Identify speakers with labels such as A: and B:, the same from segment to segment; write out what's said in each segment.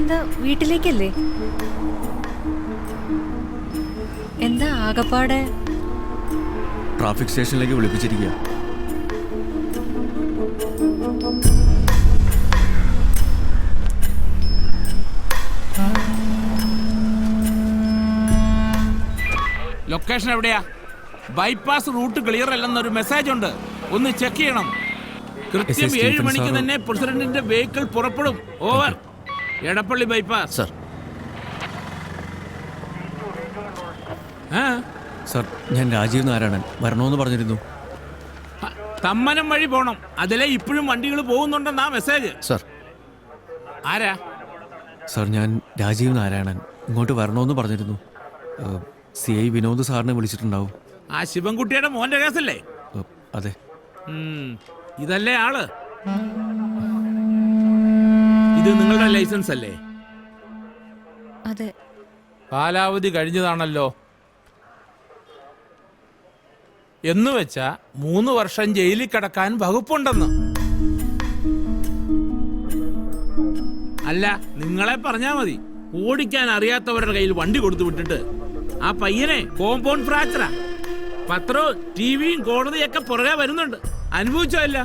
A: എന്താ വീട്ടിലേക്കല്ലേ? എന്താ ആകപ്പാടെ?
B: ട്രാഫിക് സ്റ്റേഷനിലേക്ക് വിളിപ്പിച്ചിരിക്കുക.
C: ലൊക്കേഷൻ എവിടെയാ? ബൈപ്പാസ് റൂട്ട് ക്ലിയർ അല്ലെന്നൊരു മെസ്സേജ് ഉണ്ട്, ഒന്ന് ചെക്ക് ചെയ്യണം. കൃത്യം 7 മണിക്ക് തന്നെ പ്രസിഡന്റിന്റെ വെഹിക്കിൾ പുറപ്പെടും. Over. Edappally bypass.
B: Sir. Sir, ഞാൻ രാജീവ് നാരായണൻ. വരണമെന്ന് പറഞ്ഞിരുന്നു.
C: തമ്മനം വഴി പോണം. അതിലെ ഇപ്പോഴും വണ്ടികൾ പോകുന്നുണ്ടെന്നാ മെസ്സേജ്.
B: സർ.
C: ആരാ?
B: സർ, ഞാൻ രാജീവ് നാരായണൻ. ഇങ്ങോട്ട് വരണമെന്ന് പറഞ്ഞിരുന്നു. CI വിനോദ് സാറിനെ വിളിച്ചിട്ടുണ്ടാവും.
C: ആ ശിവൻകുട്ടിയുടെ മോന്റെ കേസല്ലേ?
B: അതെ.
C: ഇതല്ലേ ആള്? ഇത് നിങ്ങളുടെ ലൈസൻസ് അല്ലേ?
A: അതെ.
C: കാലാവധി കഴിഞ്ഞതാണല്ലോ. എന്ന് വെച്ചാ 3 വർഷം ജയിലിൽ കിടക്കാൻ വകുപ്പുണ്ടെന്ന്. അല്ല, നിങ്ങളെ പറഞ്ഞാ മതി. ഓടിക്കാൻ അറിയാത്തവരുടെ കയ്യിൽ വണ്ടി കൊടുത്തു വിട്ടിട്ട് ആ പയ്യനെ കോമ്പൗണ്ട് ഫ്രാക്ചറാ. പത്രവും ടിവിയും കോടതിയൊക്കെ പുറകെ വരുന്നുണ്ട്. അനുഭവിച്ചോ? അല്ല,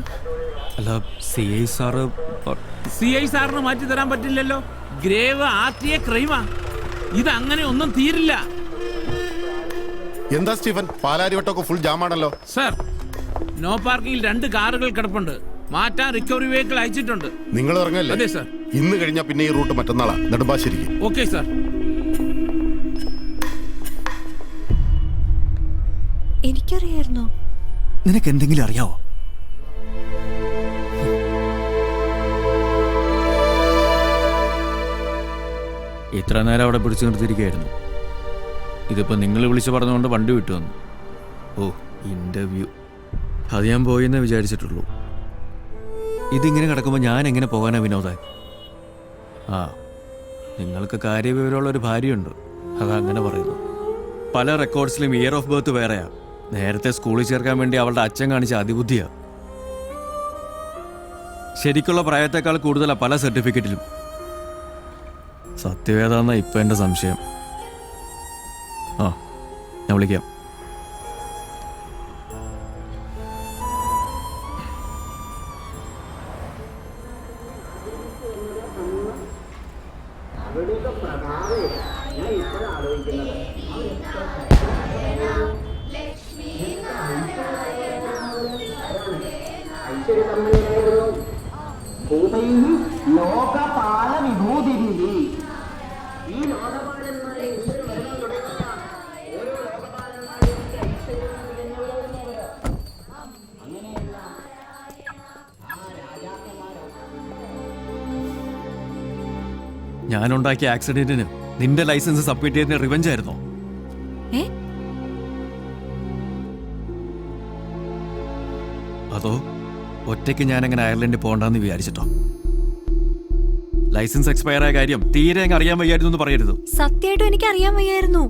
C: CI സാറിന് മാറ്റി തരാൻ പറ്റില്ലല്ലോ. Grave RTA ക്രൈമാ. ഇതങ്ങനെ ഒന്നും തീരില്ല.
D: എന്താ സ്റ്റീഫൻ, പാലാരിവട്ടമൊക്കെ ഫുൾ ജാമാണല്ലോ.
C: സർ, നോ പാർക്കിംഗിൽ 2 കാറുകൾ കിടപ്പുണ്ട്. മാറ്റാൻ റിക്കവറി വെഹിക്കിൾ അയച്ചിട്ടുണ്ട്.
D: നിങ്ങൾ ഇറങ്ങല്ലേ?
C: അതെ സർ.
D: ഇന്ന് കഴിഞ്ഞാൽ പിന്നെ ഈ റൂട്ട് മറ്റന്നാളാ, നെടുമ്പാശ്ശേരിക്ക്.
C: Okay sir.
A: എനിക്കറിയായിരുന്നോ?
B: നിനക്ക് എന്തെങ്കിലും അറിയാവോ? ഇത്ര നേരം അവിടെ പിടിച്ചു നിർത്തിയിരിക്കുകയായിരുന്നു. ഇതിപ്പോ നിങ്ങൾ വിളിച്ചു പറഞ്ഞുകൊണ്ട് വണ്ടി വിട്ടു വന്നു. ഓ, ഇന്റർവ്യൂ. അത് ഞാൻ പോയെന്നേ വിചാരിച്ചിട്ടുള്ളൂ. ഇതിങ്ങനെ കിടക്കുമ്പോൾ ഞാൻ എങ്ങനെ പോകാനാ വിനോദാൻ? നിങ്ങൾക്ക് കാര്യവിവരമുള്ളൊരു ഭാര്യയുണ്ട്, അതങ്ങനെ പറയുന്നു. പല റെക്കോർഡ്സിലും ഇയർ ഓഫ് ബർത്ത് വേറെയാ. നേരത്തെ സ്കൂളിൽ ചേർക്കാൻ വേണ്ടി അവളുടെ അച്ഛൻ കാണിച്ച അതിബുദ്ധിയാ. ശരിക്കുള്ള പ്രായത്തെക്കാൾ കൂടുതലാ പല സർട്ടിഫിക്കറ്റിലും. സത്യവേദാന്ന ഇപ്പൊ എന്റെ സംശയം. ഞാൻ വിളിക്കാം. ഞാനുണ്ടാക്കിയ ആക്സിഡന്റിന് നിന്റെ ലൈസൻസ് സബ്മിറ്റ് ചെയ്തതിന് റിവെഞ്ച് ആയിരുന്നോ? അതോ ഒറ്റയ്ക്ക് ഞാൻ അങ്ങനെ അയർലൻഡിൽ പോകണ്ടെന്ന് വിചാരിച്ചിട്ടോ? ലൈസൻസ് എക്സ്പയർ ആയ കാര്യം തീരെ അറിയാൻ വയ്യായിരുന്നു എന്ന് പറയരുത്.
A: സത്യമായിട്ടും എനിക്ക് അറിയാൻ വയ്യായിരുന്നു.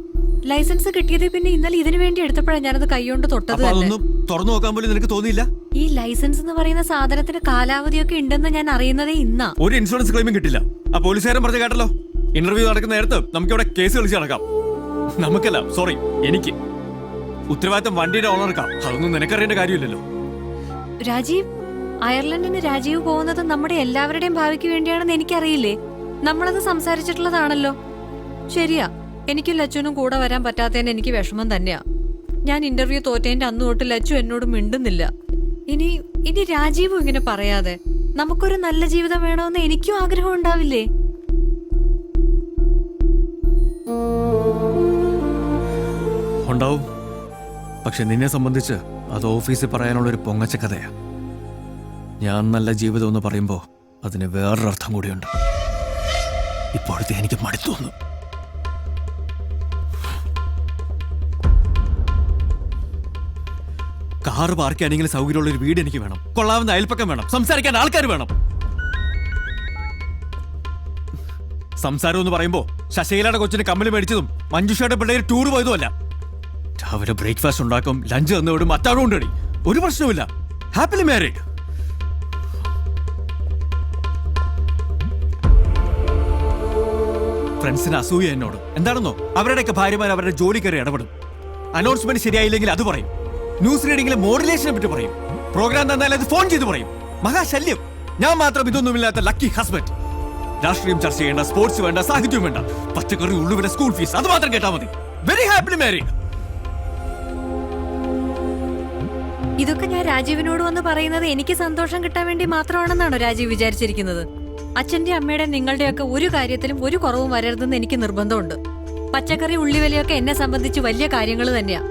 A: ലൈസൻസ് കിട്ടിയത് പിന്നെ ഇന്നലെ ഇതിനു വേണ്ടി എടുത്തപ്പോഴാണ് ഞാനത് കൈകൊണ്ട് തൊട്ടത്.
B: അതൊന്നും തുറന്നു നോക്കാൻ പോലും നിനക്ക് തോന്നിയില്ല?
A: ഈ ലൈസൻസ് എന്ന് പറയുന്ന സാധനത്തിന് കാലാവധിയൊക്കെ ഉണ്ടെന്ന് ഞാൻ അറിയുന്നതേ ഇന്നാ.
B: ഒരു ഇൻഷുറൻസ് ക്ലെയിമും കിട്ടില്ല. ആ പോലീസുകാരൻ പറഞ്ഞ കേട്ടല്ലോ, ഇന്റർവ്യൂ നടക്കുന്ന നേരത്ത് നമുക്കിവിടെ കേസ് കളിച്ച് നടക്കാം. നമുക്കല്ല, സോറി, എനിക്ക്. ഉത്തരവാദിത്തം വണ്ടിയുടെ ഓണർക്കാം. അതൊന്നും നിനക്കറിയേണ്ട കാര്യമില്ലല്ലോ.
A: രാജീവ്, അയർലൻഡിന് രാജീവ് പോകുന്നത് നമ്മുടെ എല്ലാവരുടെയും ഭാവിക്ക് വേണ്ടിയാണെന്ന് എനിക്കറിയില്ലേ? നമ്മളത് സംസാരിച്ചിട്ടുള്ളതാണല്ലോ. ശരിയാ, എനിക്കും ലച്ചുനും കൂടെ വരാൻ പറ്റാത്തതിന് എനിക്ക് വിഷമം തന്നെയാ. ഞാൻ ഇന്റർവ്യൂ തോറ്റേന്റെ അന്ന് തൊട്ട് ലച്ചു എന്നോട് മിണ്ടുന്നില്ല. ഇനി രാജീവും ഇങ്ങനെ പറയാതെ നമുക്കൊരു നല്ല ജീവിതം വേണമെന്ന് എനിക്കും ആഗ്രഹം ഉണ്ടാവില്ലേ?
B: ഉണ്ടാവും. പക്ഷെ നിന്നെ സംബന്ധിച്ച് അത് ഓഫീസിൽ പറയാനുള്ളൊരു പൊങ്ങച്ച കഥയാ. ഞാൻ നല്ല ജീവിതം എന്ന് പറയുമ്പോ അതിന് വേറൊരർത്ഥം കൂടിയുണ്ട്. ഇപ്പോഴത്തെ എനിക്ക് മടുത്തു തോന്നുന്നു. കാറ് പാർക്ക് ചെയ്യാനെങ്കിലും സൗകര്യമുള്ള ഒരു വീട് എനിക്ക് വേണം. കൊള്ളാവുന്ന അയൽപ്പക്കം വേണം. സംസാരിക്കാൻ ആൾക്കാർ വേണം. സംസാരം എന്ന് പറയുമ്പോ ശശികലയുടെ കൊച്ചിന് കമ്മല് മേടിച്ചതും മഞ്ജുഷയുടെ പിള്ളേർ ടൂർ പോയതുമല്ല. രാവിലെ ബ്രേക്ക്ഫാസ്റ്റ് ഉണ്ടാക്കും, ലഞ്ച് തന്നോടും അത്താഴം കൊണ്ടടി. ഒരു പ്രശ്നവുമില്ല. Happily married. ഫ്രണ്ട്സിന് അസൂയ എന്നോട് എന്താണെന്നോ അവരുടെയൊക്കെ ഭാര്യമാർ അവരുടെ ജോലി കയറി ഇടപെടും. അനൗൺസ്മെന്റ് ശരിയായില്ലെങ്കിൽ അത് പറയും. ന്യൂസ് റീഡിംഗിലെ മോഡുലേഷനെ പറ്റി പറയും. പ്രോഗ്രാം തന്നാൽ അത് ഫോൺ ചെയ്ത് പറയും. മഹാശല്യം. ഞാൻ മാത്രം ഇതൊന്നുമില്ലാത്ത ലക്കി ഹസ്ബൻഡ്. രാഷ്ട്രീയം ചർച്ച ചെയ്യേണ്ട, സ്പോർട്സ് വേണ്ട, സാഹിത്യം വേണ്ട, പച്ചക്കറി ഉള്ളുവിലെ സ്കൂൾ ഫീസ് അത് മാത്രം കേട്ടാൽ മതി. Very happily married.
A: ഇതൊക്കെ ഞാൻ രാജീവിനോട് വന്ന് പറയുന്നത് എനിക്ക് സന്തോഷം കിട്ടാൻ വേണ്ടി മാത്രമാണെന്നാണോ രാജീവ് വിചാരിച്ചിരിക്കുന്നത്? അച്ഛന്റെ അമ്മയുടെ നിങ്ങളുടെയൊക്കെ ഒരു കാര്യത്തിലും ഒരു കുറവും വരരുതെന്ന് എനിക്ക് നിർബന്ധമുണ്ട്. പച്ചക്കറി ഉള്ളിവിലയൊക്കെ എന്നെ സംബന്ധിച്ച് വലിയ കാര്യങ്ങൾ തന്നെയാ.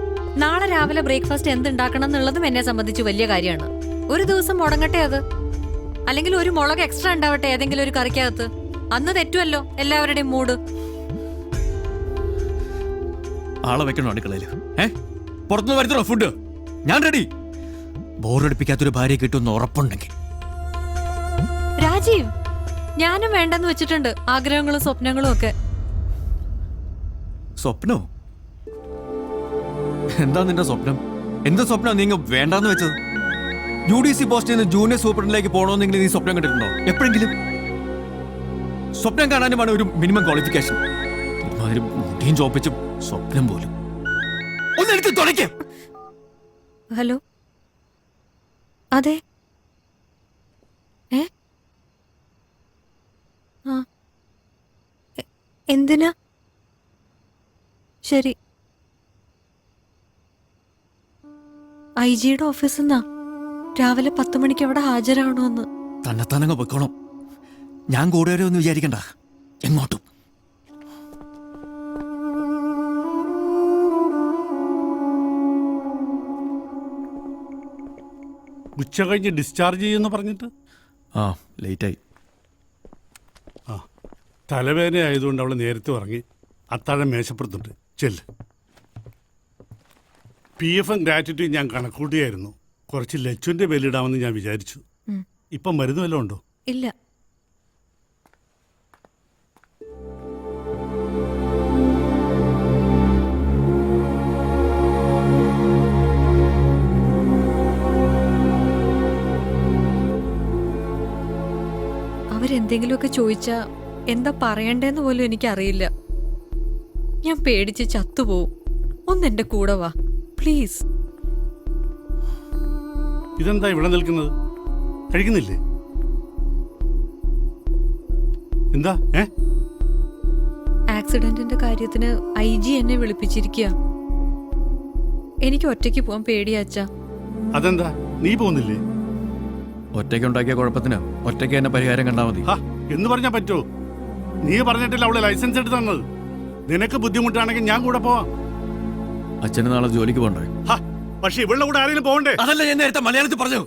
A: നാളെ രാവിലെ ബ്രേക്ക്ഫാസ്റ്റ് എന്തുണ്ടാക്കണം എന്നുള്ളതും എന്നെ സംബന്ധിച്ച് വലിയ കാര്യമാണ്. ഒരു ദിവസം മുടങ്ങട്ടെ അത്, അല്ലെങ്കിൽ ഒരു മുളക് എക്സ്ട്രാ ഉണ്ടാവട്ടെ ഏതെങ്കിലും ഒരു കറിക്കകത്ത്. അന്ന് തെറ്റുമല്ലോ എല്ലാവരുടെയും മൂഡ്.
B: ആളെ വെക്കണോ അടുക്കളയിൽ? പുറത്തുനിന്ന് വരുത്തണോ ഫുഡ്? ഞാൻ റെഡി. ബോറടിപ്പിക്കാത്തൊരു ഭാര്യയെ കിട്ടുമെന്ന് ഉറപ്പുണ്ടെങ്കിൽ.
A: രാജീവ്, ഞാനും വേണ്ടെന്ന് വെച്ചിട്ടുണ്ട് ആഗ്രഹങ്ങളും സ്വപ്നങ്ങളും ഒക്കെ.
B: സ്വപ്നോ? എന്താ നിന്റെ സ്വപ്നം? എന്ത് സ്വപ്നം നീ വേണ്ടാന്ന് വെച്ചത്? UDC പോസ്റ്റിൽ നിന്ന് ജൂനിയർ സൂപ്രണ്ടിലേക്ക് പോകണമെന്നെങ്കിൽ നീ സ്വപ്നം കണ്ടിട്ടുണ്ടോ എപ്പോഴെങ്കിലും? സ്വപ്നം കാണാനുമാണ് ഒരു മിനിമം ക്വാളിഫിക്കേഷൻ. മുടിയും ചോപ്പിച്ചും സ്വപ്നം പോലും. ഒന്നെടുത്ത് തുടയ്ക്കും.
A: ഹലോ, അതെ. എന്തിനാ? ശരി. IG-യുടെ ഓഫീസിൽ നിന്നാ രാവിലെ 10 മണിക്ക് അവിടെ ഹാജരാവണമെന്ന്.
B: തന്നെത്താനങ്ങ് വെക്കോണം. ഞാൻ കൂടെ വരെ ഒന്നും വിചാരിക്കണ്ട എങ്ങോട്ടും.
E: ഉച്ച കഴിഞ്ഞ് ഡിസ്ചാർജ് ചെയ്യുമെന്ന് പറഞ്ഞിട്ട്
B: ലേറ്റായി.
E: തലവേദന ആയതുകൊണ്ട് അവൾ നേരത്തെ ഉറങ്ങി. അത്താഴം മേശപ്പുറത്തുണ്ട്, ചെല്ല്. PF ഗ്രാറ്റുവിറ്റി ഞാൻ കണക്കൂട്ടിയായിരുന്നു. കുറച്ച് ലച്ചുവിന്റെ ബെല്ലിടാമെന്ന് ഞാൻ വിചാരിച്ചു. ഇപ്പം മരുന്ന് വല്ലതും ഉണ്ടോ?
A: ഇല്ല. അവരെന്തെങ്കിലുമൊക്കെ ചോദിച്ചാ എന്താ പറയണ്ടേന്ന് പോലും എനിക്കറിയില്ല. ഞാൻ പേടിച്ച് ചത്തുപോവും. ഒന്നെന്റെ കൂടെ വാ പ്ലീസ്.
E: ഇതെന്താ ഇവിടെ നിൽക്കുന്നത്? കഴിക്കുന്നില്ലേ? എന്താ?
A: ആക്സിഡന്റിന്റെ കാര്യത്തിന് IG എന്നെ വിളിപ്പിച്ചിരിക്കുക. എനിക്ക് ഒറ്റയ്ക്ക് പോവാൻ പേടിയാച്ചാ.
E: അതെന്താ നീ പോകുന്നില്ലേ?
B: ഒറ്റയ്ക്ക് ഉണ്ടാക്കിയ കുഴപ്പത്തിന് ഒറ്റയ്ക്ക് തന്നെ പരിഹാരം കണ്ടാൽ മതി.
E: എന്ന് പറഞ്ഞാ പറ്റുമോ? നീ പറഞ്ഞിട്ടില്ല അവളെ ലൈസൻസ് എടുത്ത് തന്നത്. നിനക്ക് ബുദ്ധിമുട്ടാണെങ്കിൽ ഞാൻ കൂടെ പോവാം.
B: അച്ഛന് നാളെ ജോലിക്ക് പോകണ്ടേ?
E: പക്ഷെ ഇവളുടെ കൂടെ ആരെങ്കിലും പോകണ്ടേ?
B: അതല്ല ഞാൻ നേരത്തെ മലയാളത്തിൽ പറഞ്ഞു.